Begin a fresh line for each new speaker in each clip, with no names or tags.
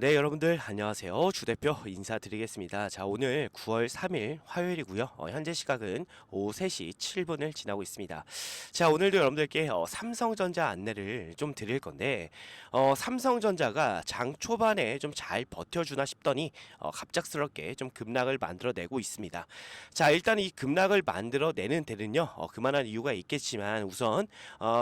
네, 여러분들 안녕하세요. 주 대표 인사드리겠습니다. 자, 오늘 9월 3일 화요일이고요. 현재 시각은 오후 3시 7분을 지나고 있습니다. 자, 오늘도 여러분들께 삼성전자 안내를 좀 드릴 건데, 삼성전자가 장 초반에 좀 잘 버텨주나 싶더니 갑작스럽게 좀 급락을 만들어내고 있습니다. 자, 일단 이 급락을 만들어내는 데는요, 그만한 이유가 있겠지만 우선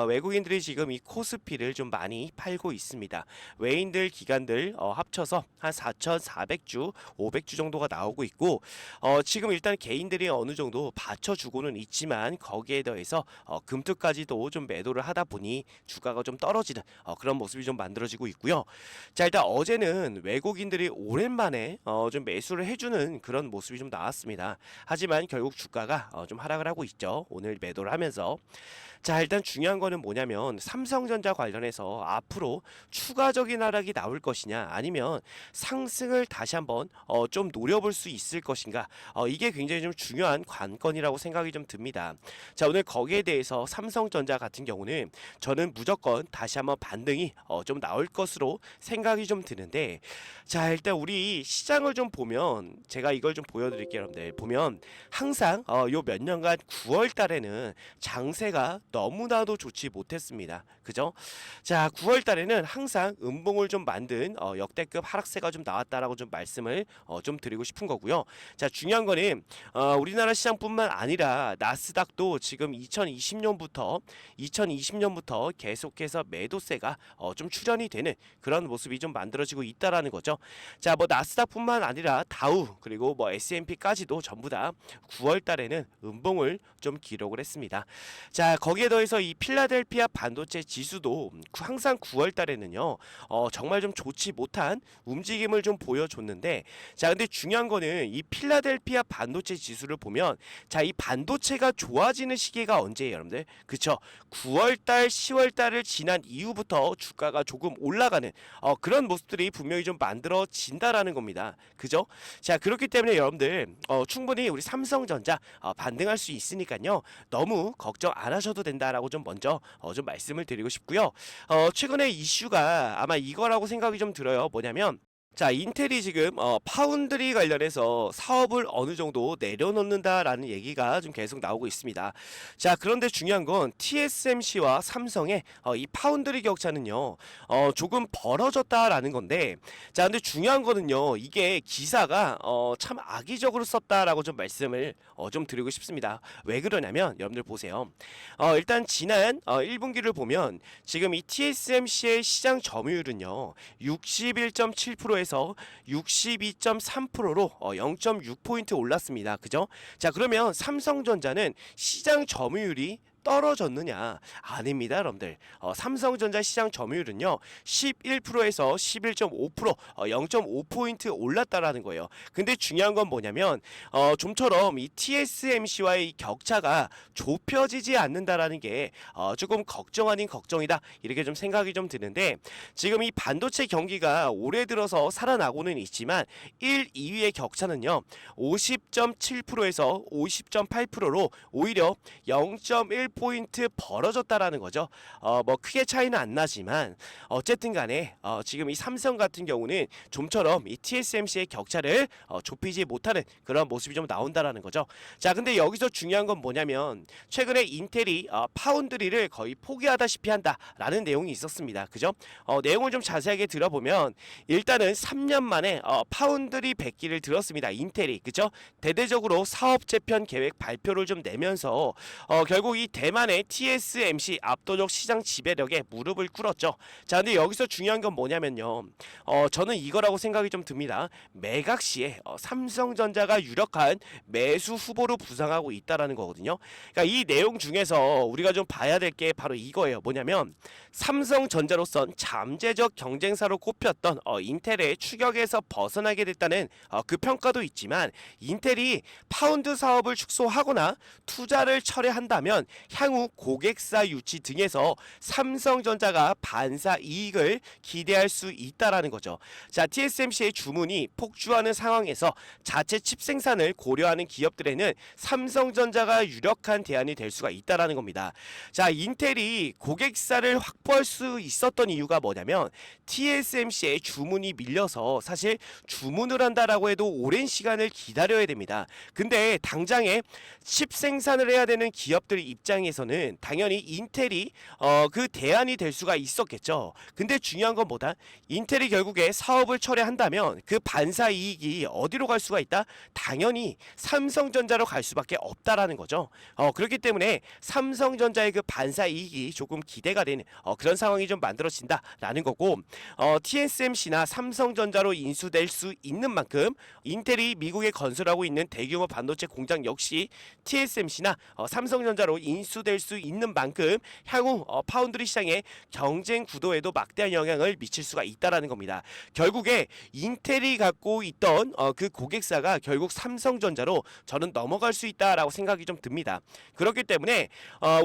외국인들이 지금 이 코스피를 좀 많이 팔고 있습니다. 외인들 기관들 합쳐서 한 4,400주, 500주 정도가 나오고 있고, 지금 일단 개인들이 어느 정도 받쳐주고는 있지만 거기에 더해서 금투까지도 좀 매도를 하다 보니 주가가 좀 떨어지는 그런 모습이 좀 만들어지고 있고요. 자, 일단 어제는 외국인들이 오랜만에 좀 매수를 해주는 그런 모습이 좀 나왔습니다. 하지만 결국 주가가 좀 하락을 하고 있죠. 오늘 매도를 하면서. 자, 일단 중요한 거는 뭐냐면 삼성전자 관련해서 앞으로 추가적인 하락이 나올 것이냐 아니면 상승을 다시 한번 좀 노려볼 수 있을 것인가, 이게 굉장히 좀 중요한 관건이라고 생각이 좀 듭니다. 자, 오늘 거기에 대해서 삼성전자 같은 경우는 저는 무조건 다시 한번 반등이 좀 나올 것으로 생각이 좀 드는데, 자, 일단 우리 시장을 좀 보면 제가 이걸 좀 보여드릴게요. 여러분들 보면 항상 요 몇 년간 9월 달에는 장세가 너무나도 좋지 못했습니다. 그죠? 자, 9월 달에는 항상 음봉을 좀 만든 역대급 하락세가 좀 나왔다라고 좀 말씀을 좀 드리고 싶은 거고요. 자, 중요한 거는 우리나라 시장뿐만 아니라 나스닥도 지금 2020년부터 계속해서 매도세가 좀 출현이 되는 그런 모습이 좀 만들어지고 있다라는 거죠. 자, 뭐 나스닥뿐만 아니라 다우 그리고 뭐 S&P까지도 전부 다 9월 달에는 음봉을 좀 기록을 했습니다. 자, 거기에 더해서 이 필라델피아 반도체 지수도 항상 9월 달에는요, 정말 좀 좋지 못한 움직임을 좀 보여줬는데, 자, 근데 중요한 거는 이 필라델피아 반도체 지수를 보면, 자, 이 반도체가 좋아지는 시기가 언제예요, 여러분들? 그쵸? 9월 달, 10월 달을 지난 이후부터 주가가 조금 올라가는 그런 모습들이 분명히 좀 만들어진다라는 겁니다. 그죠? 자, 그렇기 때문에 여러분들 충분히 우리 삼성전자 반등할 수 있으니까요, 너무 걱정 안 하셔도 된다라고 좀 먼저 좀 말씀을 드리고 싶고요. 최근에 이슈가 아마 이거라고 생각이 좀 들어요. 뭐냐면, 자, 인텔이 지금 파운드리 관련해서 사업을 어느 정도 내려놓는다라는 얘기가 좀 계속 나오고 있습니다. 자, 그런데 중요한 건 TSMC와 삼성의 이 파운드리 격차는요, 조금 벌어졌다라는 건데, 자, 근데 중요한 거는요, 이게 기사가 참 악의적으로 썼다라고 좀 말씀을 좀 드리고 싶습니다. 왜 그러냐면 여러분들 보세요. 일단 지난 1분기를 보면 지금 이 TSMC의 시장 점유율은요, 61.7%에서 62.3%로 0.6포인트 올랐습니다. 그죠? 자, 그러면 삼성전자는 시장 점유율이 떨어졌느냐? 아닙니다, 여러분들. 삼성전자 시장 점유율은요, 11%에서 11.5%, 0.5포인트 올랐다라는 거예요. 근데 중요한 건 뭐냐면, 좀처럼 이 TSMC와의 격차가 좁혀지지 않는다라는 게 조금 걱정 아닌 걱정이다, 이렇게 좀 생각이 좀 드는데, 지금 이 반도체 경기가 올해 들어서 살아나고는 있지만 1, 2위의 격차는요, 50.7%에서 50.8%로 오히려 0.1포인트 벌어졌다라는 거죠. 뭐 크게 차이는 안 나지만 어쨌든 간에 지금 이 삼성 같은 경우는 좀처럼 이 TSMC의 격차를 좁히지 못하는 그런 모습이 좀 나온다라는 거죠. 자, 근데 여기서 중요한 건 뭐냐면 최근에 인텔이 파운드리를 거의 포기하다시피 한다라는 내용이 있었습니다. 그죠? 내용을 좀 자세하게 들어보면 일단은 3년 만에 파운드리 100기를 들었습니다. 인텔이. 그죠? 대대적으로 사업 재편 계획 발표를 좀 내면서 결국 이 대만의 TSMC 압도적 시장 지배력에 무릎을 꿇었죠. 자, 근데 여기서 중요한 건 뭐냐면요, 저는 이거라고 생각이 좀 듭니다. 매각 시에 삼성전자가 유력한 매수 후보로 부상하고 있다라는 거거든요. 그러니까 이 내용 중에서 우리가 좀 봐야 될 게 바로 이거예요. 뭐냐면 삼성전자로선 잠재적 경쟁사로 꼽혔던 인텔의 추격에서 벗어나게 됐다는 그 평가도 있지만, 인텔이 파운드 사업을 축소하거나 투자를 철회한다면 향후 고객사 유치 등에서 삼성전자가 반사 이익을 기대할 수 있다라는 거죠. 자, TSMC의 주문이 폭주하는 상황에서 자체 칩 생산을 고려하는 기업들에는 삼성전자가 유력한 대안이 될 수가 있다라는 겁니다. 자, 인텔이 고객사를 확보할 수 있었던 이유가 뭐냐면 TSMC의 주문이 밀려서 사실 주문을 한다라고 해도 오랜 시간을 기다려야 됩니다. 근데 당장에 칩 생산을 해야 되는 기업들 입장에서는 당연히 인텔이 그 대안이 될 수가 있었겠죠. 근데 중요한 건 뭐다? 인텔이 결국에 사업을 철회한다면 그 반사 이익이 어디로 갈 수가 있다? 당연히 삼성전자로 갈 수밖에 없다라는 거죠. 그렇기 때문에 삼성전자의 그 반사 이익이 조금 기대가 되는 그런 상황이 좀 만들어진다라는 거고, TSMC나 삼성전자로 인수될 수 있는 만큼 인텔이 미국에 건설하고 있는 대규모 반도체 공장 역시 TSMC나 삼성전자로 인수될 수 있는 만큼 향후 파운드리 시장의 경쟁 구도에도 막대한 영향을 미칠 수가 있다라는 겁니다. 결국에 인텔이 갖고 있던 그 고객사가 결국 삼성전자로 저는 넘어갈 수 있다라고 생각이 좀 듭니다. 그렇기 때문에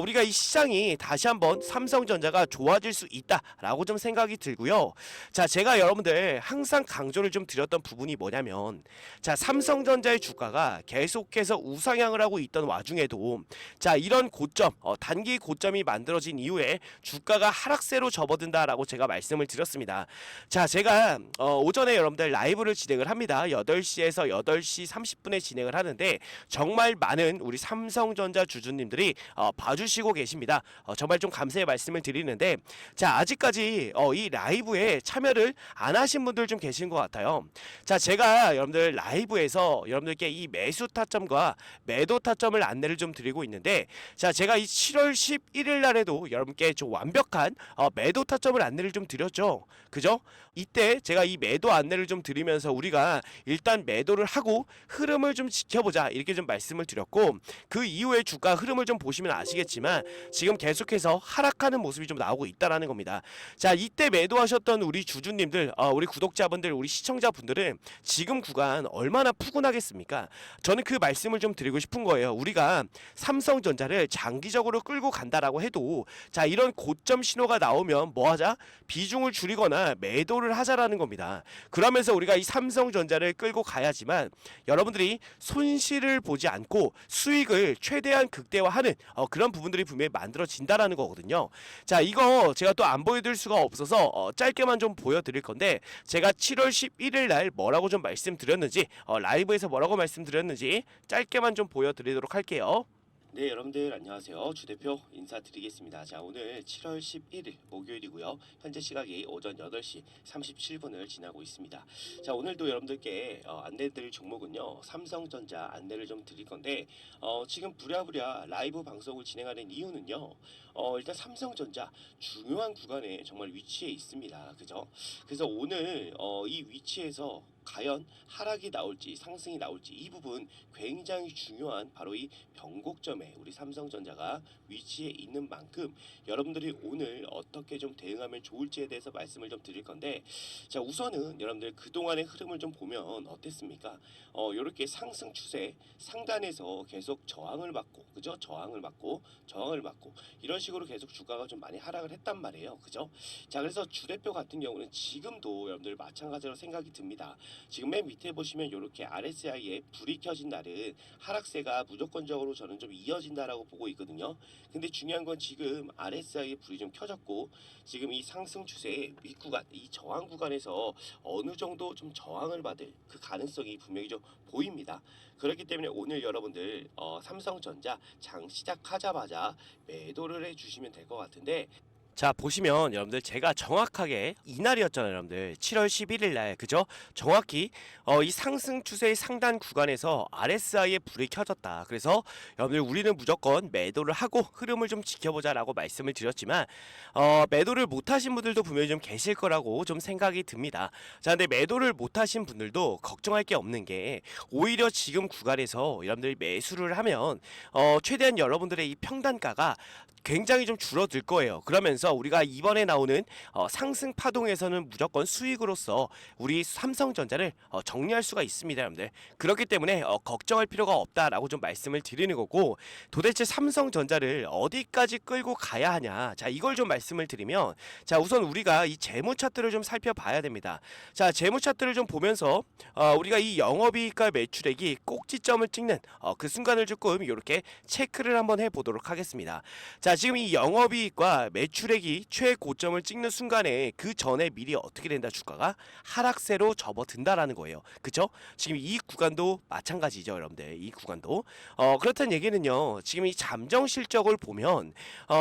우리가 이 시장이 다시 한번 삼성전자가 좋아질 수 있다라고 좀 생각이 들고요. 자, 제가 여러분들 항상 강조를 좀 드렸던 부분이 뭐냐면, 자, 삼성전자의 주가가 계속해서 우상향을 하고 있던 와중에도 자, 이런 고점, 단기 고점이 만들어진 이후에 주가가 하락세로 접어든다라고 제가 말씀을 드렸습니다. 자, 제가 오전에 여러분들 라이브를 진행을 합니다. 8시에서 8시 30분에 진행을 하는데 정말 많은 우리 삼성전자 주주님들이 봐주시고 계십니다. 정말 좀 감사의 말씀을 드리는데, 자, 아직까지 이 라이브에 참여를 안 하신 분들 좀 계신 것 같아요. 자, 제가 여러분들 라이브에서 여러분들께 이 매수 타점과 매도 타점을 안내를 좀 드리고 있는데, 자, 제가 이 7월 11일 날에도 여러분께 좀 완벽한 매도 타점을 안내를 좀 드렸죠. 그죠? 이때 제가 이 매도 안내를 좀 드리면서 우리가 일단 매도를 하고 흐름을 좀 지켜보자 이렇게 좀 말씀을 드렸고, 그 이후에 주가 흐름을 좀 보시면 아시겠지만 지금 계속해서 하락하는 모습이 좀 나오고 있다라는 겁니다. 자, 이때 매도하셨던 우리 주주님들, 우리 구독자분들, 우리 시청자분들은 지금 구간 얼마나 푸근하겠습니까? 저는 그 말씀을 좀 드리고 싶은 거예요. 우리가 삼성전자를 장기적으로 끌고 간다라고 해도 자, 이런 고점 신호가 나오면 뭐 하자? 비중을 줄이거나 매도를 하자라는 겁니다. 그러면서 우리가 이 삼성전자를 끌고 가야지만 여러분들이 손실을 보지 않고 수익을 최대한 극대화하는 그런 부분들이 분명히 만들어진다라는 거거든요. 자, 이거 제가 또 안 보여드릴 수가 없어서 짧게만 좀 보여드릴 건데, 제가 7월 11일 날 뭐라고 좀 말씀드렸는지, 라이브에서 뭐라고 말씀드렸는지 짧게만 좀 보여드리도록 할게요. 네, 여러분들 안녕하세요. 주 대표 인사드리겠습니다. 자, 오늘 7월 11일 목요일이고요. 현재 시각이 오전 8시 37분을 지나고 있습니다. 자, 오늘도 여러분들께 안내드릴 종목은요, 삼성전자 안내를 좀 드릴 건데, 지금 부랴부랴 라이브 방송을 진행하는 이유는요, 일단 삼성전자 중요한 구간에 정말 위치해 있습니다. 그죠? 그래서 오늘 이 위치에서 과연 하락이 나올지 상승이 나올지 이 부분 굉장히 중요한 바로 이 변곡점에 우리 삼성전자가 위치해 있는 만큼 여러분들이 오늘 어떻게 좀 대응하면 좋을지에 대해서 말씀을 좀 드릴 건데, 자, 우선은 여러분들 그동안의 흐름을 좀 보면 어땠습니까? 이렇게 상승 추세 상단에서 계속 저항을 받고, 그죠? 저항을 받고 이런 식으로 계속 주가가 좀 많이 하락을 했단 말이에요. 그죠? 자, 그래서 주대표 같은 경우는 지금도 여러분들 마찬가지로 생각이 듭니다. 지금 맨 밑에 보시면 이렇게 RSI에 불이 켜진 날은 하락세가 무조건적으로 저는 좀 이어진다라고 보고 있거든요. 근데 중요한 건 지금 RSI에 불이 좀 켜졌고, 지금 이 상승 추세의 윗구간, 이 저항 구간에서 어느 정도 좀 저항을 받을 그 가능성이 분명히 좀 보입니다. 그렇기 때문에 오늘 여러분들 삼성전자 장 시작하자마자 매도를 해주시면 될 것 같은데, 자, 보시면 여러분들 제가 정확하게 이날이었잖아요. 여러분들 7월 11일 날, 그죠? 정확히 이 상승 추세의 상단 구간에서 RSI에 불이 켜졌다. 그래서 여러분들 우리는 무조건 매도를 하고 흐름을 좀 지켜보자 라고 말씀을 드렸지만, 매도를 못하신 분들도 분명히 좀 계실 거라고 좀 생각이 듭니다. 자, 근데 매도를 못하신 분들도 걱정할 게 없는 게, 오히려 지금 구간에서 여러분들이 매수를 하면 최대한 여러분들의 이 평단가가 굉장히 좀 줄어들 거예요. 그러면서 우리가 이번에 나오는 상승 파동에서는 무조건 수익으로서 우리 삼성전자를 정리할 수가 있습니다, 여러분들. 그렇기 때문에 걱정할 필요가 없다라고 좀 말씀을 드리는 거고, 도대체 삼성전자를 어디까지 끌고 가야 하냐? 자, 이걸 좀 말씀을 드리면, 자, 우선 우리가 이 재무 차트를 좀 살펴봐야 됩니다. 자, 재무 차트를 좀 보면서 우리가 이 영업이익과 매출액이 꼭지점을 찍는 그 순간을 조금 이렇게 체크를 한번 해보도록 하겠습니다. 자, 지금 이 영업이익과 매출액이 최고점을 찍는 순간에 그 전에 미리 어떻게 된다? 주가가 하락세로 접어든다라는 거예요. 그쵸? 지금 이 구간도 마찬가지죠, 여러분들. 이 구간도 그렇다는 얘기는요, 지금 이 잠정 실적을 보면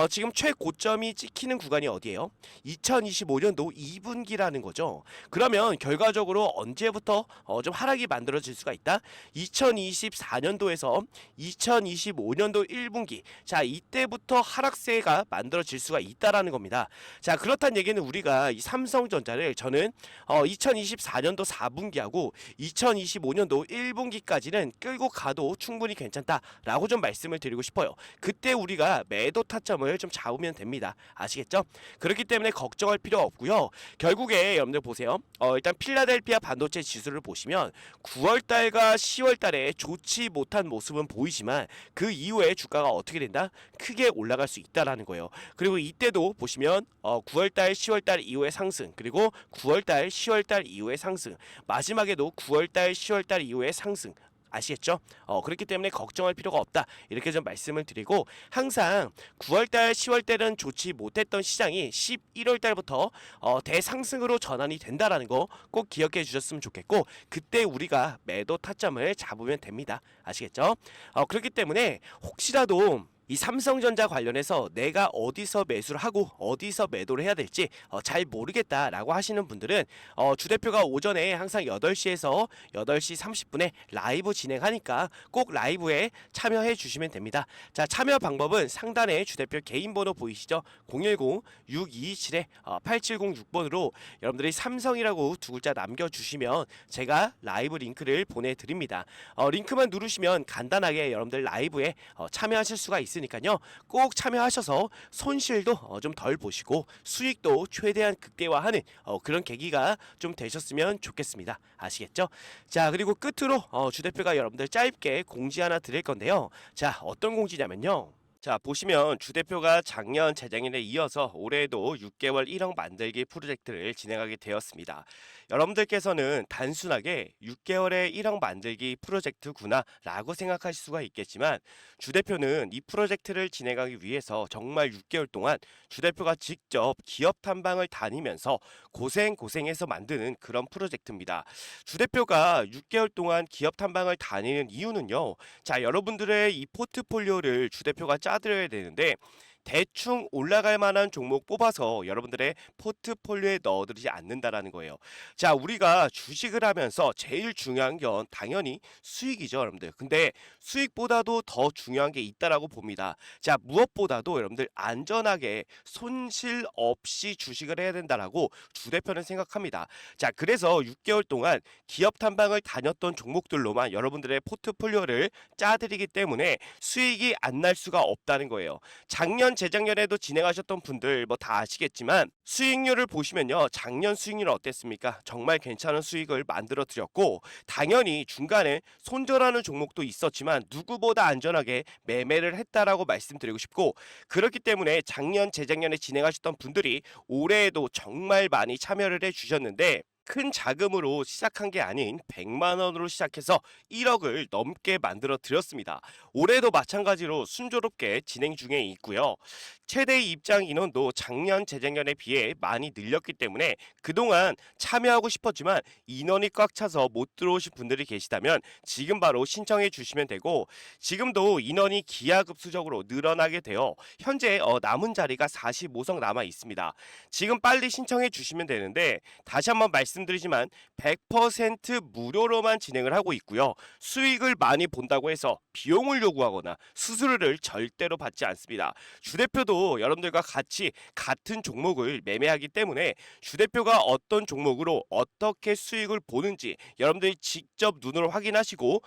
지금 최고점이 찍히는 구간이 어디예요? 2025년도 2분기라는 거죠. 그러면 결과적으로 언제부터 좀 하락이 만들어질 수가 있다? 2024년도에서 2025년도 1분기, 자, 이때부터 하락세가 만들어질 수가 있다라는 겁니다. 자, 그렇다는 얘기는 우리가 이 삼성전자를 저는 2024년도 4분기하고 2025년도 1분기까지는 끌고 가도 충분히 괜찮다라고 좀 말씀을 드리고 싶어요. 그때 우리가 매도 타점을 좀 잡으면 됩니다. 아시겠죠? 그렇기 때문에 걱정할 필요 없고요. 결국에 여러분들 보세요. 일단 필라델피아 반도체 지수를 보시면 9월달과 10월달에 좋지 못한 모습은 보이지만 그 이후에 주가가 어떻게 된다? 크게 올라갈 수 있다라는 거예요. 그리고 이때도 보시면 9월달, 10월달 이후에 상승, 그리고 9월달, 10월달 이후에 상승, 마지막에도 9월달, 10월달 이후에 상승. 아시겠죠? 그렇기 때문에 걱정할 필요가 없다. 이렇게 좀 말씀을 드리고, 항상 9월달, 10월달은 좋지 못했던 시장이 11월달부터 대상승으로 전환이 된다라는 거 꼭 기억해 주셨으면 좋겠고, 그때 우리가 매도 타점을 잡으면 됩니다. 아시겠죠? 그렇기 때문에 혹시라도 이 삼성전자 관련해서 내가 어디서 매수를 하고 어디서 매도를 해야 될지 잘 모르겠다라고 하시는 분들은 주 대표가 오전에 항상 8시에서 8시 30분에 라이브 진행하니까 꼭 라이브에 참여해 주시면 됩니다. 자, 참여 방법은 상단에 주 대표 개인 번호 보이시죠? 010-627-8706번으로 여러분들이 삼성이라고 두 글자 남겨주시면 제가 라이브 링크를 보내드립니다. 링크만 누르시면 간단하게 여러분들 라이브에 참여하실 수가 있으니까요. 꼭 참여하셔서 손실도 좀 덜 보시고 수익도 최대한 극대화하는 그런 계기가 좀 되셨으면 좋겠습니다. 아시겠죠? 자, 그리고 끝으로 주 대표가 여러분들 짧게 공지 하나 드릴 건데요. 자, 어떤 공지냐면요. 자, 보시면 주 대표가 작년 재작년에 이어서 올해에도 6개월 1억 만들기 프로젝트를 진행하게 되었습니다. 여러분들께서는 단순하게 6개월의 1억 만들기 프로젝트구나 라고 생각하실 수가 있겠지만, 주 대표는 이 프로젝트를 진행하기 위해서 정말 6개월 동안 주 대표가 직접 기업 탐방을 다니면서 고생해서 만드는 그런 프로젝트입니다. 주 대표가 6개월 동안 기업 탐방을 다니는 이유는요, 자, 여러분들의 이 포트폴리오를 주 대표가 짜드려야 되는데, 대충 올라갈 만한 종목 뽑아서 여러분들의 포트폴리오에 넣어두지 않는다라는 거예요. 자, 우리가 주식을 하면서 제일 중요한 건 당연히 수익이죠, 여러분들. 근데 수익보다도 더 중요한 게 있다라고 봅니다. 자, 무엇보다도 여러분들 안전하게 손실 없이 주식을 해야 된다라고 주 대표는 생각합니다. 자, 그래서 6개월 동안 기업 탐방을 다녔던 종목들로만 여러분들의 포트폴리오를 짜드리기 때문에 수익이 안 날 수가 없다는 거예요. 작년 재작년에도 진행하셨던 분들 뭐 다 아시겠지만 수익률을 보시면요, 작년 수익률 어땠습니까? 정말 괜찮은 수익을 만들어 드렸고, 당연히 중간에 손절하는 종목도 있었지만 누구보다 안전하게 매매를 했다라고 말씀드리고 싶고, 그렇기 때문에 작년 재작년에 진행하셨던 분들이 올해에도 정말 많이 참여를 해 주셨는데, 큰 자금으로 시작한 게 아닌 100만 원으로 시작해서 1억을 넘게 만들어 드렸습니다. 올해도 마찬가지로 순조롭게 진행 중에 있고요. 최대 입장 인원도 작년 재작년에 비해 많이 늘렸기 때문에 그동안 참여하고 싶었지만 인원이 꽉 차서 못 들어오신 분들이 계시다면 지금 바로 신청해 주시면 되고, 지금도 인원이 기하급수적으로 늘어나게 되어 현재 남은 자리가 45석 남아 있습니다. 지금 빨리 신청해 주시면 되는데, 다시 한번 말씀드리지만 100% 무료로만 진행을 하고 있고요. 수익을 많이 본다고 해서 비용을 요구하거나 수수료를 절대로 받지 않습니다. 주 대표도 주대표도 여러분들과 같이 같은 종목을 매매하기 때문에 주대표가 어떤 종목으로 어떻게 수익을 보는지 여러분들이 직접 눈으로 확인하시고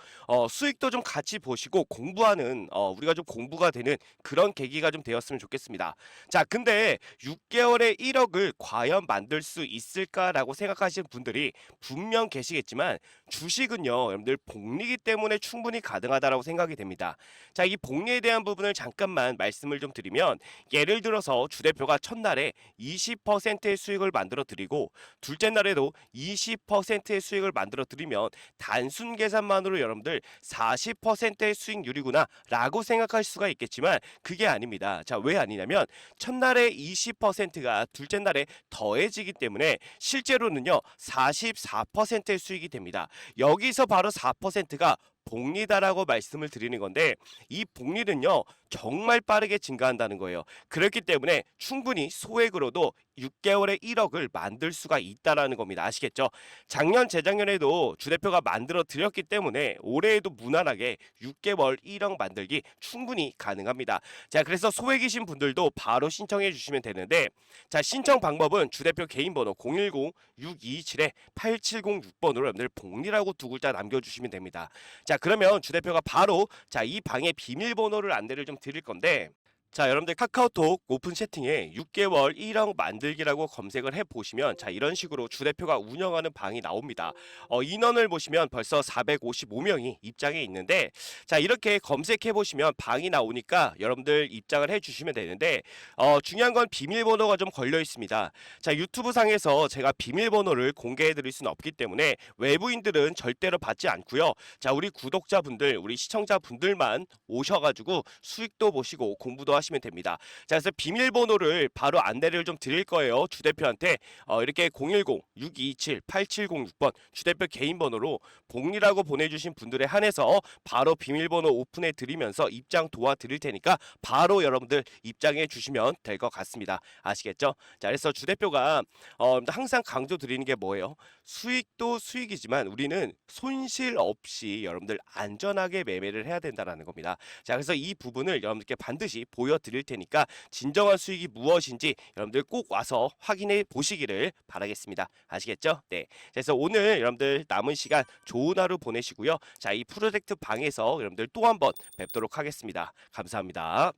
수익도 좀 같이 보시고 공부하는 우리가 좀 공부가 되는 그런 계기가 좀 되었으면 좋겠습니다. 자, 근데 6개월에 1억을 과연 만들 수 있을까라고 생각하시는 분들이 분명 계시겠지만 주식은요, 여러분들 복리기 때문에 충분히 가능하다라고 생각이 됩니다. 자, 이 복리에 대한 부분을 잠깐만 말씀을 좀 드리면 예를 들어서 주대표가 첫날에 20%의 수익을 만들어 드리고 둘째 날에도 20%의 수익을 만들어 드리면 단순 계산만으로 여러분들 40%의 수익률이구나 라고 생각할 수가 있겠지만 그게 아닙니다. 자, 왜 아니냐면 첫날에 20%가 둘째 날에 더해지기 때문에 실제로는요 44%의 수익이 됩니다. 여기서 바로 4%가 복리다라고 말씀을 드리는 건데 이 복리는요 정말 빠르게 증가한다는 거예요. 그렇기 때문에 충분히 소액으로도 6개월에 1억을 만들 수가 있다라는 겁니다. 아시겠죠? 작년 재작년에도 주대표가 만들어 드렸기 때문에 올해에도 무난하게 6개월 1억 만들기 충분히 가능합니다. 자, 그래서 소액이신 분들도 바로 신청해 주시면 되는데 자, 신청 방법은 주대표 개인 번호 010-6227-8706번으로 여러분들 복리라고 두 글자 남겨주시면 됩니다. 자, 그러면 주대표가 바로 자, 이 방의 비밀번호를 안내를 좀 드릴 건데 자, 여러분들 카카오톡 오픈 채팅에 6개월 1억 만들기라고 검색을 해보시면 자, 이런 식으로 주대표가 운영하는 방이 나옵니다. 인원을 보시면 벌써 455명이 입장해 있는데 자, 이렇게 검색해보시면 방이 나오니까 여러분들 입장을 해주시면 되는데 중요한 건 비밀번호가 좀 걸려 있습니다. 자, 유튜브 상에서 제가 비밀번호를 공개해드릴 수는 없기 때문에 외부인들은 절대로 받지 않고요. 자, 우리 구독자분들, 우리 시청자분들만 오셔가지고 수익도 보시고 공부도 하시면 됩니다. 자, 그래서 비밀번호를 바로 안내를 좀 드릴 거예요. 주대표한테 이렇게 010-6227-8706번 주대표 개인 번호로 복리라고 보내주신 분들에 한해서 바로 비밀번호 오픈해 드리면서 입장 도와드릴 테니까 바로 여러분들 입장해 주시면 될 것 같습니다. 아시겠죠? 자, 그래서 주대표가 항상 강조 드리는 게 뭐예요? 수익도 수익이지만 우리는 손실 없이 여러분들 안전하게 매매를 해야 된다는 겁니다. 자, 그래서 이 부분을 여러분들께 반드시 보여드릴 테니까 진정한 수익이 무엇인지 여러분들 꼭 와서 확인해 보시기를 바라겠습니다. 아시겠죠? 네. 그래서 오늘 여러분들 남은 시간 좋은 하루 보내시고요. 자, 이 프로젝트 방에서 여러분들 또 한번 뵙도록 하겠습니다. 감사합니다.